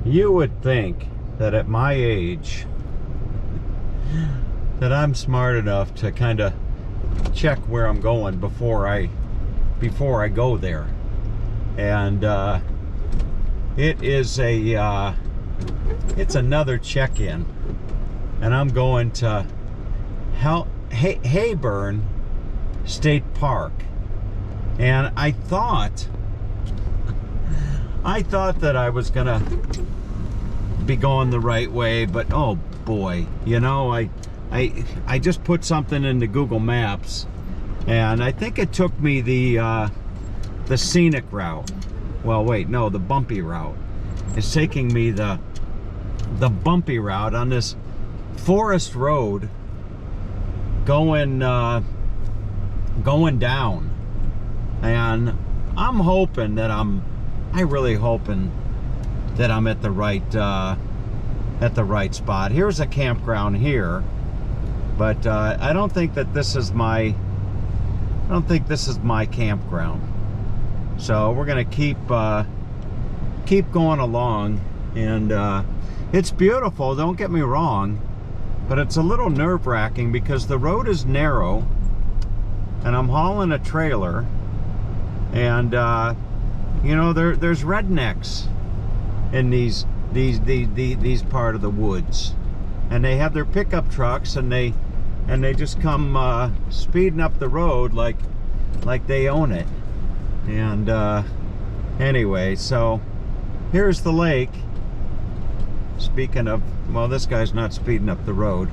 You would think that at my age that I'm smart enough to kind of check where I'm going before I go there. And it is it's another check-in, and I'm going to Hayburn State Park. And I thought that I was gonna be going the right way, but oh boy, you know, I just put something into Google Maps, and I think it took me the scenic route. Well, wait, no, the bumpy route. It's taking me the bumpy route on this forest road going down. And I'm hoping that I really hoping that I'm at the right spot. Here's a campground here, but I don't think that this is my campground. So we're gonna keep going along, and it's beautiful, don't get me wrong, but it's a little nerve-wracking because the road is narrow and I'm hauling a trailer, and you know, there's rednecks in these part of the woods, and they have their pickup trucks, and they just come speeding up the road like they own it. And anyway, so here's the lake. Speaking of, well, this guy's not speeding up the road,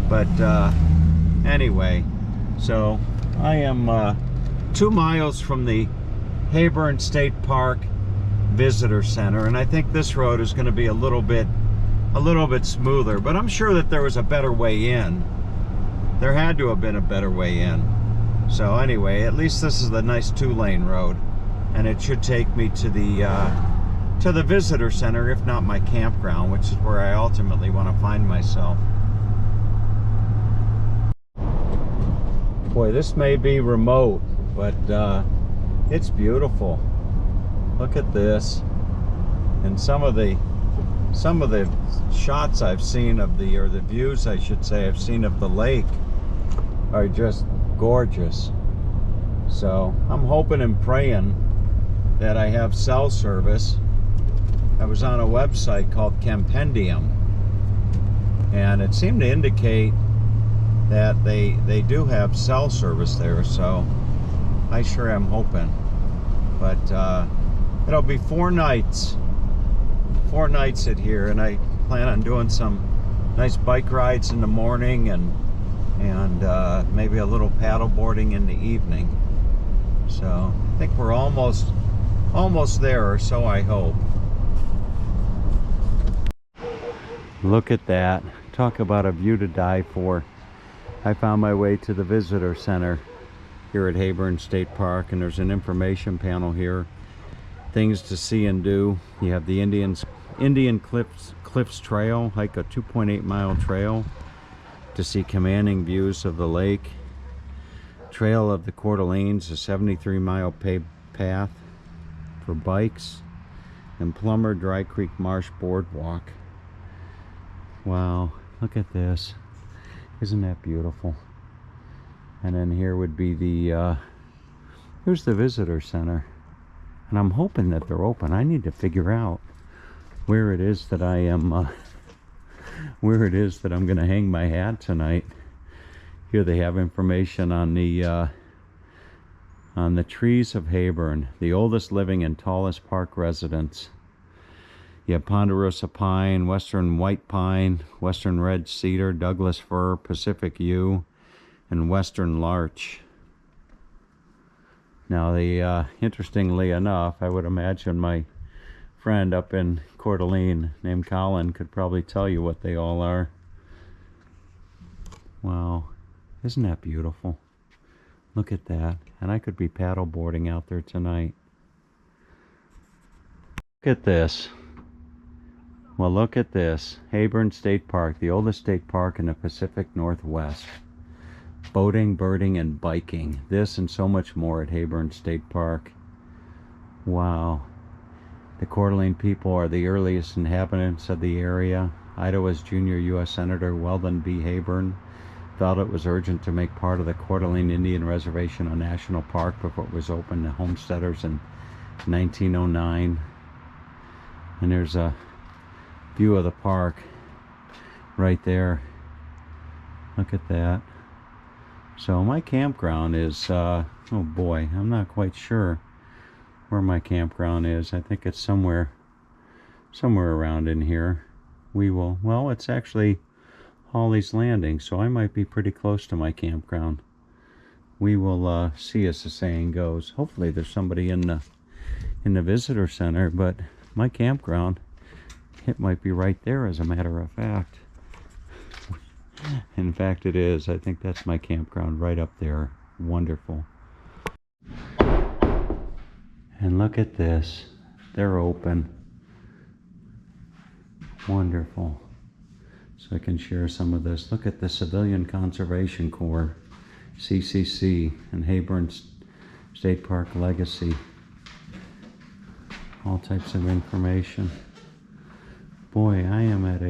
but anyway, so I am 2 miles from the Hayburn State Park Visitor Center, and I think this road is going to be a little bit smoother, but I'm sure that there was a better way in. There had to have been a better way in. So anyway, at least this is a nice 2-lane road, and it should take me to the visitor center, if not my campground, which is where I ultimately want to find myself. Boy, this may be remote, but it's beautiful. Look at this. And some of the shots I've seen of or the views, I should say, I've seen of the lake are just gorgeous. So I'm hoping and praying that I have cell service. I was on a website called Campendium, and it seemed to indicate that they do have cell service there, so I sure am hoping. But it'll be 4 nights at here, and I plan on doing some nice bike rides in the morning, and maybe a little paddle boarding in the evening. So I think we're almost there, or so I hope. Look at that. Talk about a view to die for. I found my way to the visitor center here at Hayburn State Park, and there's an information panel here. Things to see and do. You have the Indian Cliffs Trail, hike a 2.8-mile trail to see commanding views of the lake. Trail of the Coeur d'Alenes, a 73-mile paved path for bikes, and Plummer Dry Creek Marsh Boardwalk. Wow, look at this. Isn't that beautiful? And then here would be here's the visitor center. And I'm hoping that they're open. I need to figure out where it is that I am, where it is that I'm going to hang my hat tonight. Here they have information on the trees of Hayburn, the oldest living and tallest park residents. You have ponderosa pine, western white pine, western red cedar, Douglas fir, Pacific yew, and western larch. Now, interestingly enough, I would imagine my friend up in Coeur d'Alene named Colin could probably tell you what they all are. Wow, isn't that beautiful? Look at that. And I could be paddle boarding out there tonight. Look at this. Well, look at this. Hayburn State Park, the oldest state park in the Pacific Northwest. Boating, birding, and biking. This and so much more at Hayburn State Park. Wow. The Coeur d'Alene people are the earliest inhabitants of the area. Idaho's junior U.S. Senator Weldon B. Hayburn felt it was urgent to make part of the Coeur d'Alene Indian Reservation a national park before it was open to homesteaders in 1909. And there's a view of the park right there. Look at that. So my campground is, oh boy, I'm not quite sure where my campground is. I think it's somewhere around in here. Well, it's actually Hawley's Landing, so I might be pretty close to my campground. We will see, as the saying goes. Hopefully there's somebody in the visitor center, but my campground, it might be right there, as a matter of fact. In fact, it is. I think that's my campground right up there. Wonderful. And look at this. They're open. Wonderful. So I can share some of this. Look at the Civilian Conservation Corps, CCC, and Hayburn State Park Legacy. All types of information. Boy, I am at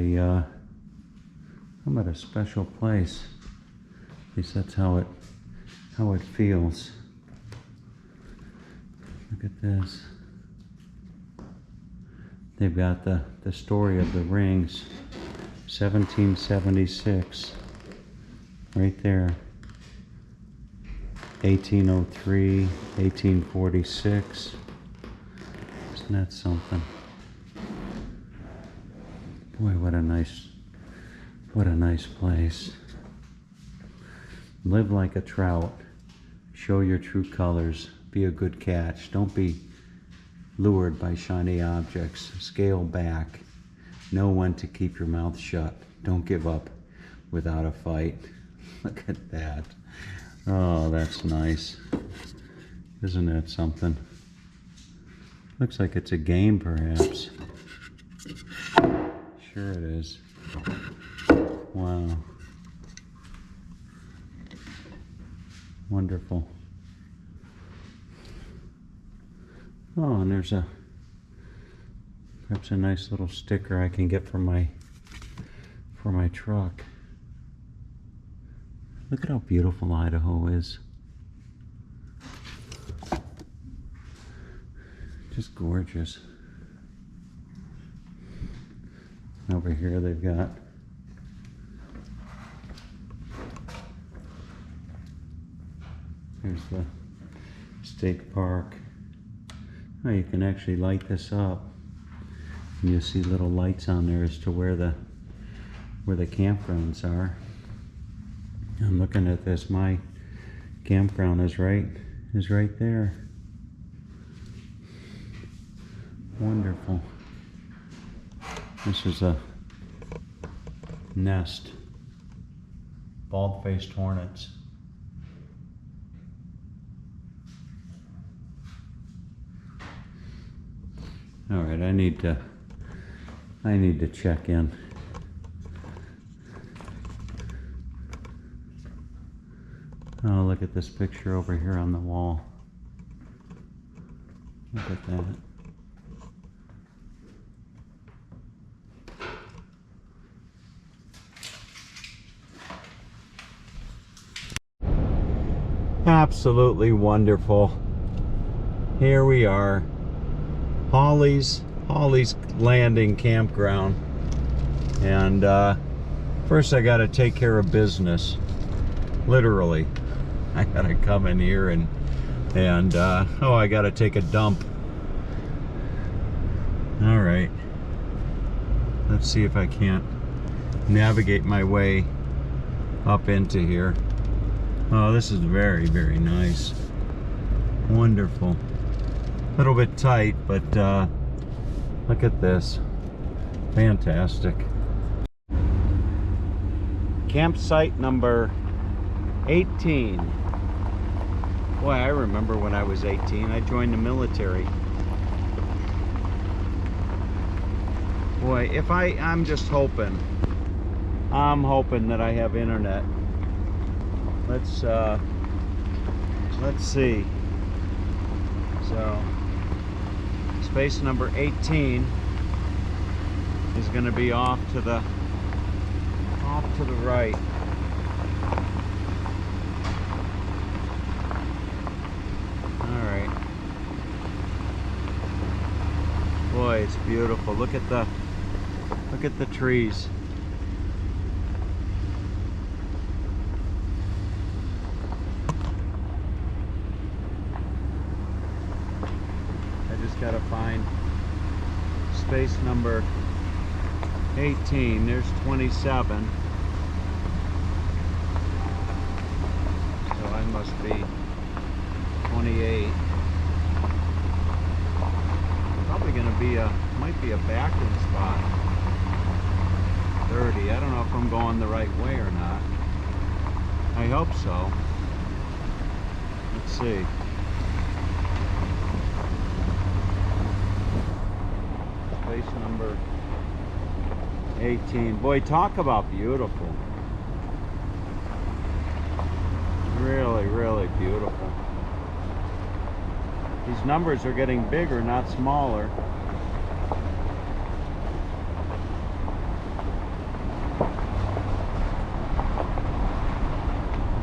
I'm at a special place. At least that's how it feels. Look at this. They've got the story of the rings, 1776, right there. 1803, 1846. Isn't that something? Boy, what a nice place. Live like a trout. Show your true colors. Be a good catch. Don't be lured by shiny objects. Scale back. Know when to keep your mouth shut. Don't give up without a fight. Look at that. Oh, that's nice. Isn't that something? Looks like it's a game, perhaps. Sure it is. Wow. Wonderful. Oh, and there's perhaps a nice little sticker I can get for my truck. Look at how beautiful Idaho is. Just gorgeous. Over here they've got here's the state park. Oh, you can actually light this up. And you'll see little lights on there as to where the campgrounds are. I'm looking at this. My campground is right there. Wonderful. This is a nest. Bald-faced hornets. All right, I need to check in. Oh, look at this picture over here on the wall. Look at that. Absolutely wonderful. Here we are. Hawley's Landing Campground. And first I gotta take care of business. Literally. I gotta come in here and oh, I gotta take a dump. All right. Let's see if I can't navigate my way up into here. Oh, this is very, very nice. Wonderful. A little bit tight, but look at this. Fantastic. Campsite number 18. Boy, I remember when I was 18, I joined the military. Boy, if I'm just hoping. I'm hoping that I have internet. Let's see. So, it's Space number 18 is going to be off to the right. All right. Boy, it's beautiful. Look at the trees. I just gotta find space number 18. There's 27. So I must be 28. Probably gonna be might be a backing spot. 30. I don't know if I'm going the right way or not. I hope so. Let's see. Space number 18. Boy, talk about beautiful. Really, really beautiful. These numbers are getting bigger, not smaller.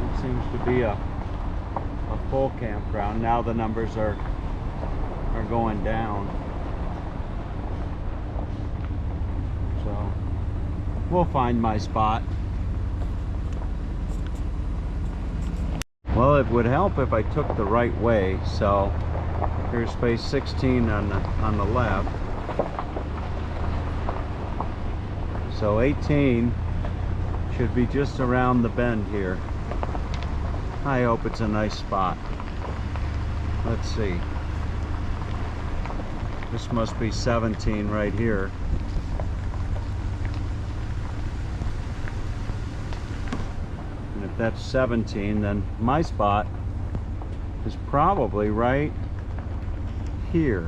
It seems to be a full campground. Now the numbers are going down. So we'll find my spot. Well, it would help if I took the right way. So here's space 16 on the left. So 18 should be just around the bend here. I hope it's a nice spot. Let's see. This must be 17 right here. And if that's 17, then my spot is probably right here.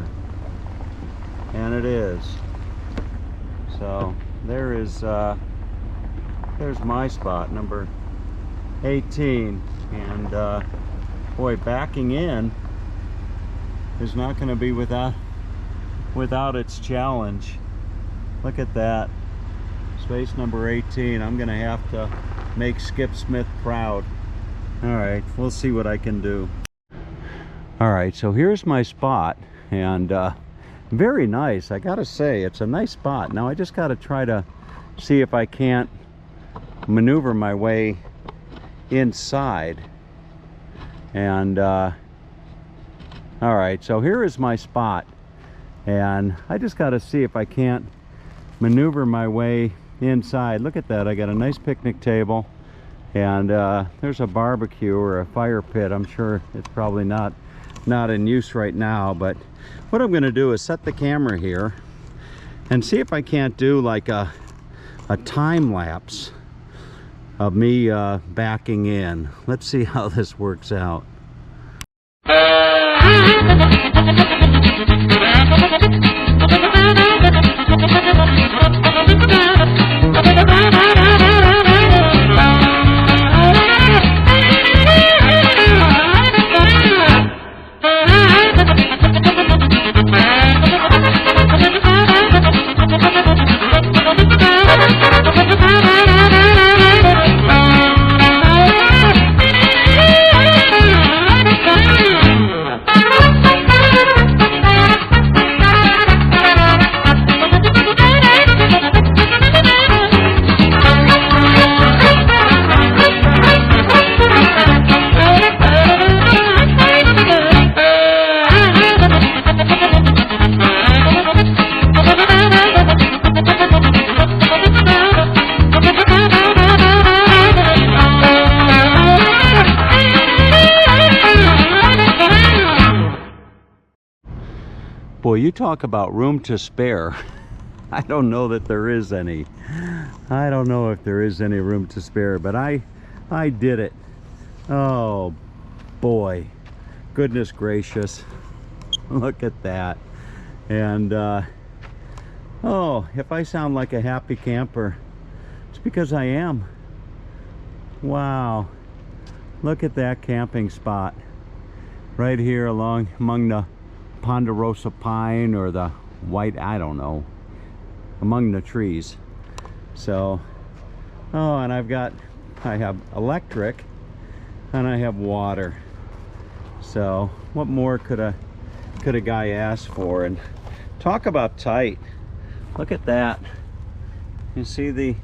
And it is. So there's my spot, number 18. And boy, backing in is not going to be without its challenge. Look at that. Space number 18. I'm going to have to make Skip Smith proud. All right, we'll see what I can do. All right, so here's my spot, and very nice. I gotta say, it's a nice spot. Now I just gotta try to see if I can't maneuver my way inside. And all right, so here is my spot, and I just got to see if I can't maneuver my way inside. Look at that. I got a nice picnic table, and there's a barbecue or a fire pit. I'm sure it's probably not in use right now, but what I'm going to do is set the camera here and see if I can't do like a time lapse of me backing in. Let's see how this works out. Boy, you talk about room to spare. I don't know that there is any. I don't know if there is any room to spare, but I did it. Oh boy, goodness gracious. Look at that. And oh, if I sound like a happy camper, it's because I am. Wow, look at that camping spot right here among the ponderosa pine or the white, I don't know, among the trees. So, oh, and I have electric and I have water. So what more could a guy ask for? And talk about tight. Look at that. You see the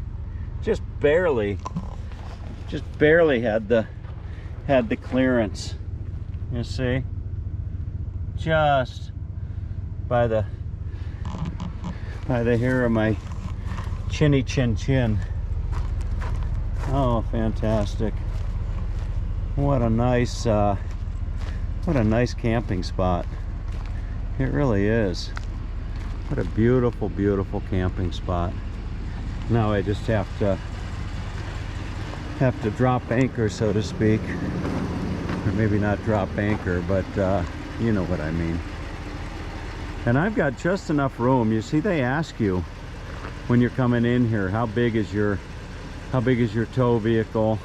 just barely had the clearance. You see, just by the hair of my chinny chin. Oh, fantastic. What a nice camping spot. It really is. What a beautiful, beautiful camping spot. Now I just have to drop anchor, so to speak. Or maybe not drop anchor, but you know what I mean. And I've got just enough room. You see, they ask you when you're coming in here, how big is your tow vehicle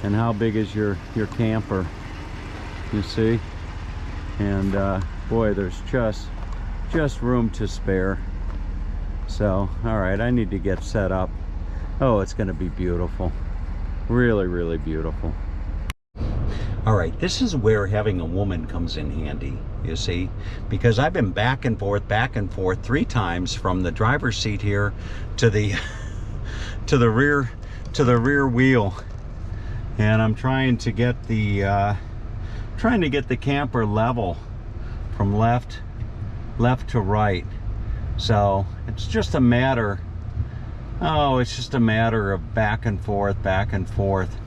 and how big is your camper, you see? And boy, there's just room to spare. So, all right, I need to get set up. Oh, it's gonna be beautiful. Really, really beautiful. All right, this is where having a woman comes in handy, you see, because I've been back and forth 3 times from the driver's seat here to the rear wheel, and I'm trying to get the camper level from left to right. So it's just a matter of back and forth.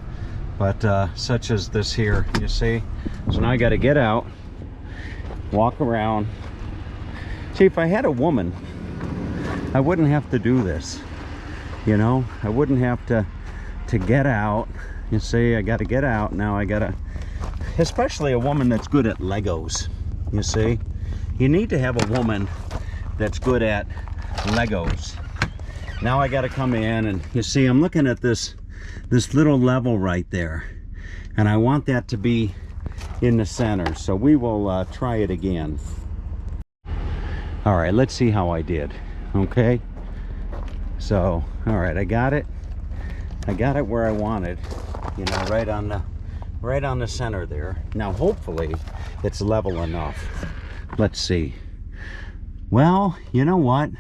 But such as this here, you see. So now I got to get out, walk around. See, if I had a woman, I wouldn't have to do this. You know, I wouldn't have to get out. You see, I got to get out now. I got to, especially a woman that's good at Legos. You see, you need to have a woman that's good at Legos. Now I got to come in, and you see, I'm looking at this little level right there, and I want that to be in the center. So we will try it again. All right, let's see how I did. Okay, so all right, I got it where I wanted, you know, right on the center there. Now hopefully it's level enough. Let's see. Well, you know what,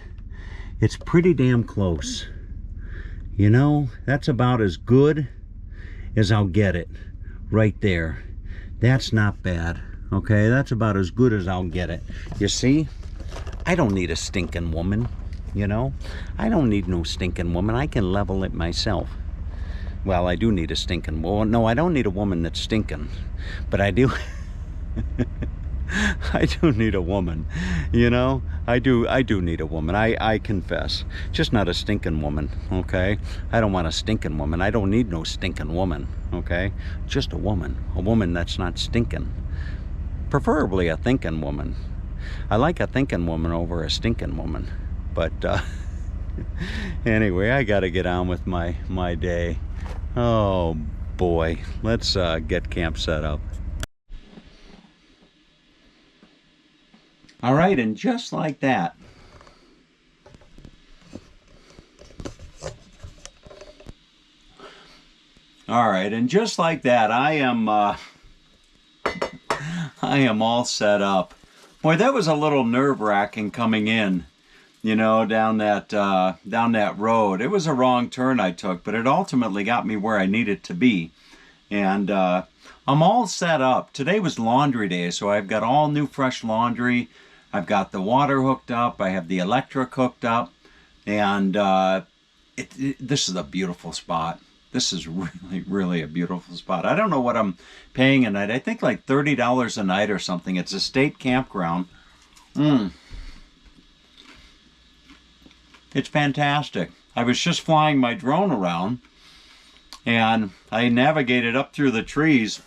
it's pretty damn close. You know, that's about as good as I'll get it right there. That's not bad. Okay, that's about as good as I'll get it. You see, I don't need a stinking woman, you know. I don't need no stinking woman. I can level it myself. Well, I do need a stinking woman. No, I don't need a woman that's stinking, but I do. I do need a woman, you know. I do need a woman. I confess. Just not a stinking woman, okay? I don't want a stinking woman. I don't need no stinking woman, okay? Just a woman that's not stinking. Preferably a thinking woman. I like a thinking woman over a stinking woman. But anyway, I got to get on with my day. Oh boy, let's get camp set up. All right, and just like that, all right, and just like that, I am all set up. Boy, that was a little nerve-wracking coming in, you know, down that road. It was a wrong turn I took, but it ultimately got me where I needed to be. And I'm all set up. Today was laundry day, so I've got all new fresh laundry. I've got the water hooked up. I have the electric hooked up. And this is a beautiful spot. This is really, really a beautiful spot. I don't know what I'm paying a night. I think like $30 a night or something. It's a state campground. It's fantastic. I was just flying my drone around, and I navigated up through the trees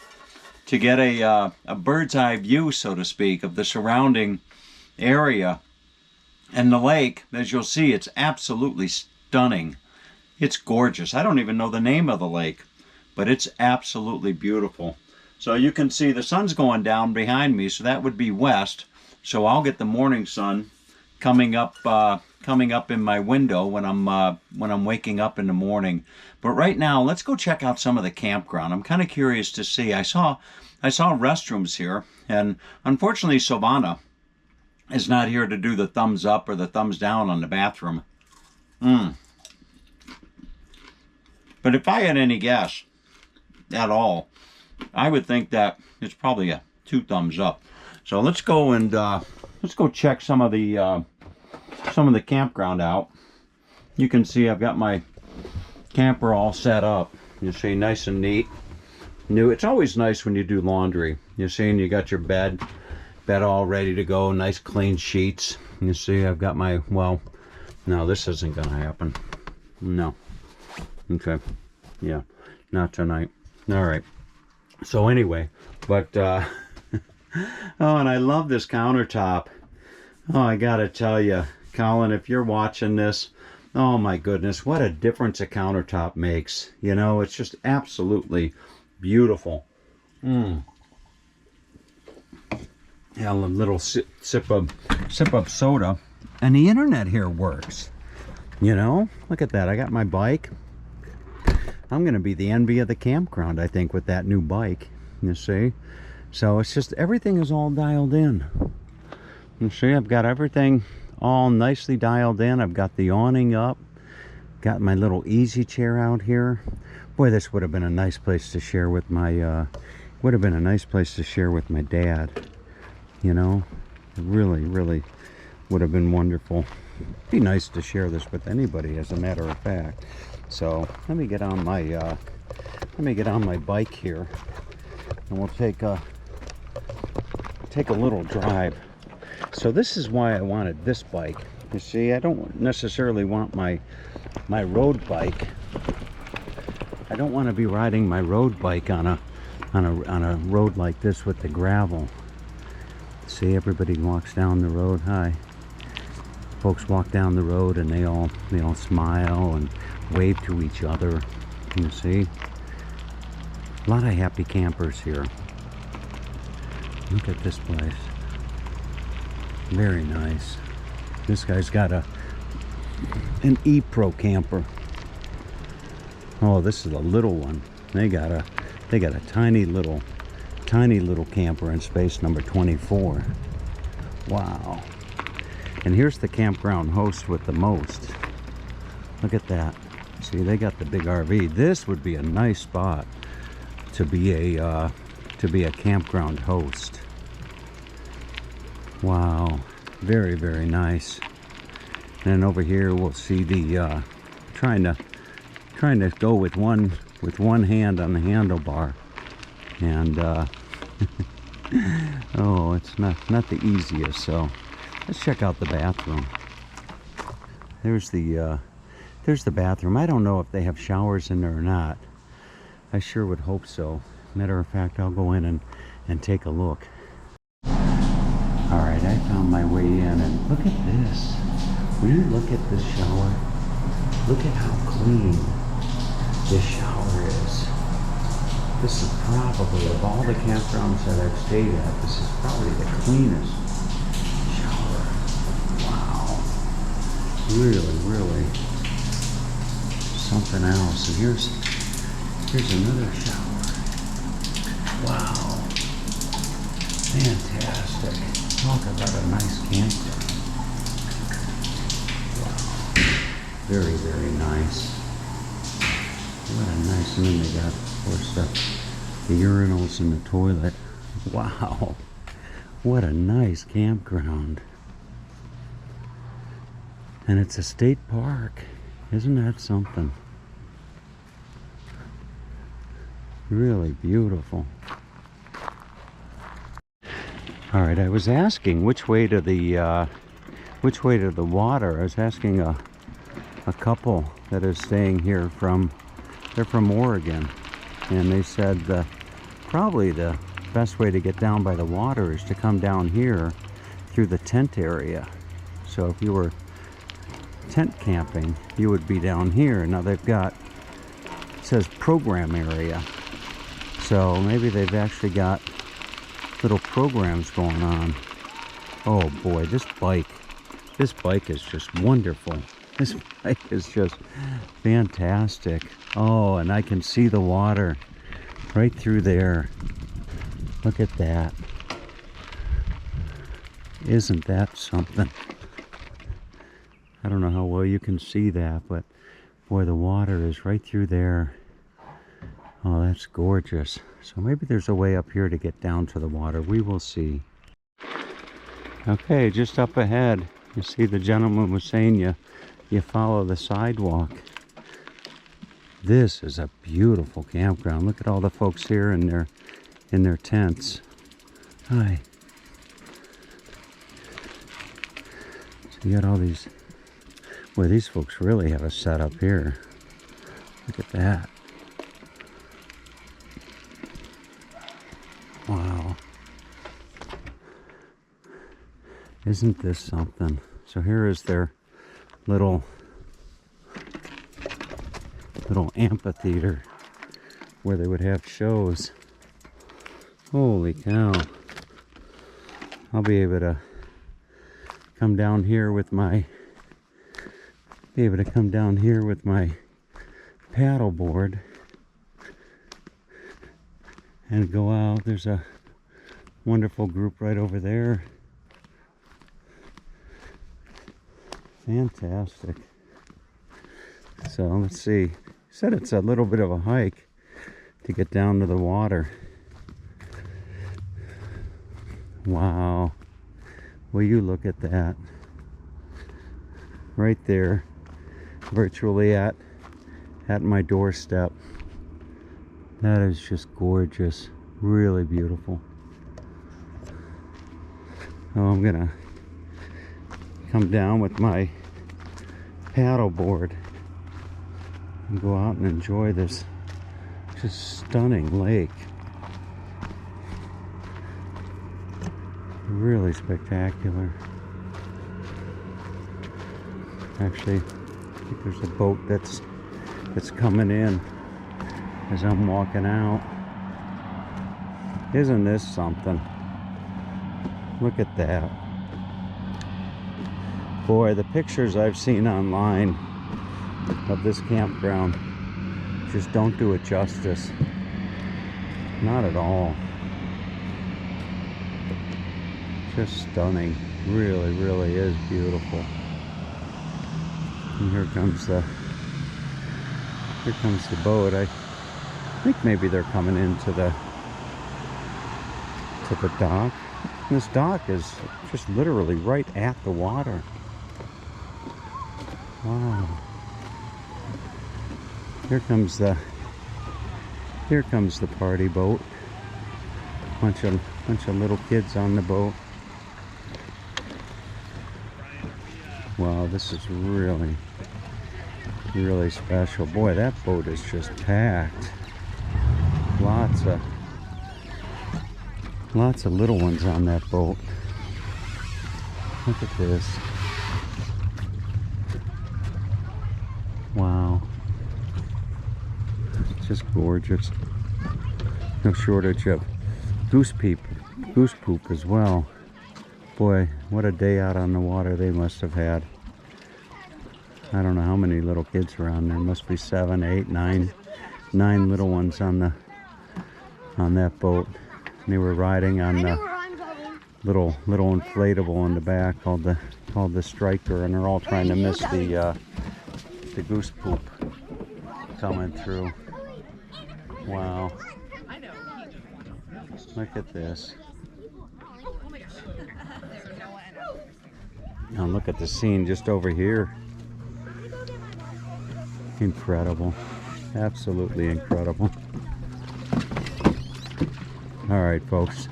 to get a bird's eye view, so to speak, of the surrounding area. And the lake, as you'll see, it's absolutely stunning. It's gorgeous. I don't even know the name of the lake, but it's absolutely beautiful. So you can see the sun's going down behind me, so that would be west. so I'll get the morning sun coming up in my window when I'm waking up in the morning. But right now, let's go check out some of the campground. I'm kind of curious to see. I saw restrooms here, and unfortunately, Savannah is not here to do the thumbs up or the thumbs down on the bathroom. But if I had any guess at all, I would think that it's probably a 2 thumbs up. So let's go and let's go check some of the campground out. You can see I've got my camper all set up. You see, nice and neat, new. It's always nice when you do laundry. You see, and you got your bed all ready to go. Nice clean sheets. You see, I've got my, well, no, this isn't gonna happen. No. Okay. Yeah, not tonight. All right. So anyway, but oh, and I love this countertop. Oh, I gotta tell you, Colin, if you're watching this, oh my goodness, what a difference a countertop makes. You know, it's just absolutely beautiful. Yeah, a little sip of soda, and the internet here works. You know, look at that. I got my bike. I'm gonna be the envy of the campground, I think, with that new bike. You see, so it's just everything is all dialed in. You see, I've got everything all nicely dialed in. I've got the awning up, got my little easy chair out here. Boy, this would have been a nice place to share with my dad. You know, it really would have been wonderful. It'd be nice to share this with anybody, as a matter of fact. So let me get on my bike here, and we'll take a little drive. So this is why I wanted this bike. You see, I don't necessarily want my road bike. I don't want to be riding my road bike on a road like this with the gravel. See, everybody walks down the road. Hi. Folks walk down the road and they all smile and wave to each other. You see? A lot of happy campers here. Look at this place. Very nice. This guy's got an E-Pro camper. Oh, this is a little one. They got a tiny little camper in space number 24. Wow. And here's the campground host with the most. Look at that. See, they got the big RV. This would be a nice spot to be a campground host. Wow, very nice. And over here we'll see the trying to go with one hand on the handlebar, and oh, it's not the easiest. So let's check out the bathroom. There's the bathroom. I don't know if they have showers in there or not. I sure would hope so. Matter of fact, I'll go in and take a look. Alright, I found my way in, and look at this. Will you look at this shower? Look at how clean this shower is. This is probably, of all the campgrounds that I've stayed at, this is probably the cleanest shower. Wow. Really something else. And here's another shower. Wow. Fantastic. Talk about a nice campground. Wow. Very nice. What a nice, and then they got, of course, the urinals and the toilet. Wow. What a nice campground. And it's a state park. Isn't that something? Really beautiful. All right, I was asking which way to the water. I was asking a couple that is staying here they're from Oregon, and they said probably the best way to get down by the water is to come down here through the tent area. So if you were tent camping, you would be down here. Now they've got, it says program area, so maybe they've actually got little programs going on. Oh boy, this bike is just wonderful. This bike is just fantastic. Oh, and I can see the water right through there. Look at that. Isn't that something? I don't know how well you can see that, but boy, the water is right through there. Oh, that's gorgeous. So maybe there's a way up here to get down to the water. We will see. Okay, just up ahead, you see the gentleman was saying you follow the sidewalk. This is a beautiful campground. Look at all the folks here in their tents. Hi. So you got all these. Boy, these folks really have a setup here. Look at that. Wow. Isn't this something? So here is their little amphitheater where they would have shows. Holy cow. I'll be able to come down here with my paddle board and go out. There's a wonderful group right over there. Fantastic. So let's see. He said it's a little bit of a hike to get down to the water. Wow. Will you look at that? Right there, virtually at my doorstep. That is just gorgeous. Really beautiful. Oh, I'm gonna come down with my paddle board and go out and enjoy this just stunning lake. Really spectacular. Actually, I think there's a boat that's coming in as I'm walking out. Isn't this something? Look at that. Boy, the pictures I've seen online of this campground just don't do it justice. Not at all. Just stunning. Really, really is beautiful. And here comes the boat. I think maybe they're coming into the dock. And this dock is just literally right at the water. Wow. Here comes the party boat. Bunch of little kids on the boat. Wow, this is really, really special. Boy, that boat is just packed. Lots of little ones on that boat. Look at this. Wow. Just gorgeous. No shortage of goose poop as well. Boy, what a day out on the water they must have had. I don't know how many little kids are on there. Must be 7, 8, 9 little ones on that boat. And they were riding on the little inflatable in the back called the Striker, and they're all trying to miss the goose poop coming through. Wow. Look at this. Now look at the scene just over here. Incredible. Absolutely incredible. All right, folks.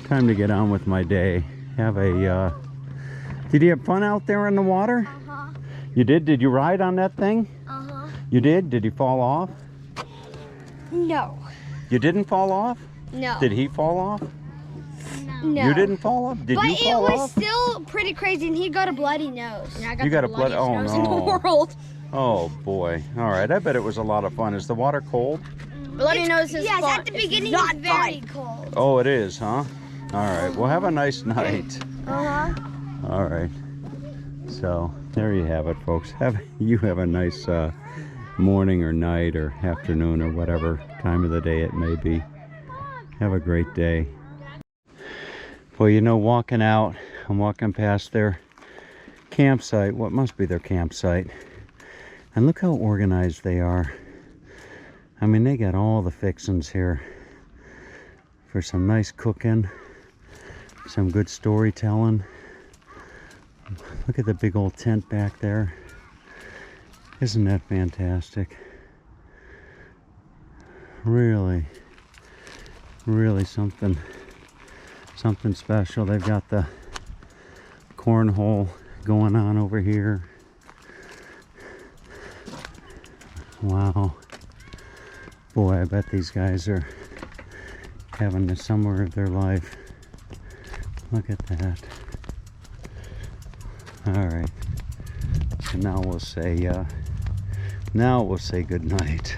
Time to get on with my day. Did you have fun out there in the water? Uh-huh. You did? Did you ride on that thing? Uh-huh. You did? Did you fall off? No. You didn't fall off? No. Did he fall off? No. You didn't fall off? Did you fall off? But it was still pretty crazy, and he got a bloody nose. And I got the bloodiest nose in the world. Oh boy. All right. I bet it was a lot of fun. Is the water cold? Bloody nose is fun. Yes, at the beginning it's very cold. Oh, it is, huh? All right. Well, have a nice night. All right. So there you have it, folks. You have a nice morning or night or afternoon or whatever time of the day it may be. Have a great day. Well, you know, walking out, I'm walking past their campsite, what must be their campsite, and look how organized they are. I mean, they got all the fixings here for some nice cooking, some good storytelling. Look at the big old tent back there. Isn't that fantastic? Really, really something special. They've got the cornhole going on over here. Wow. Boy, I bet these guys are having the summer of their life. Look at that. All right. So now we'll say good night.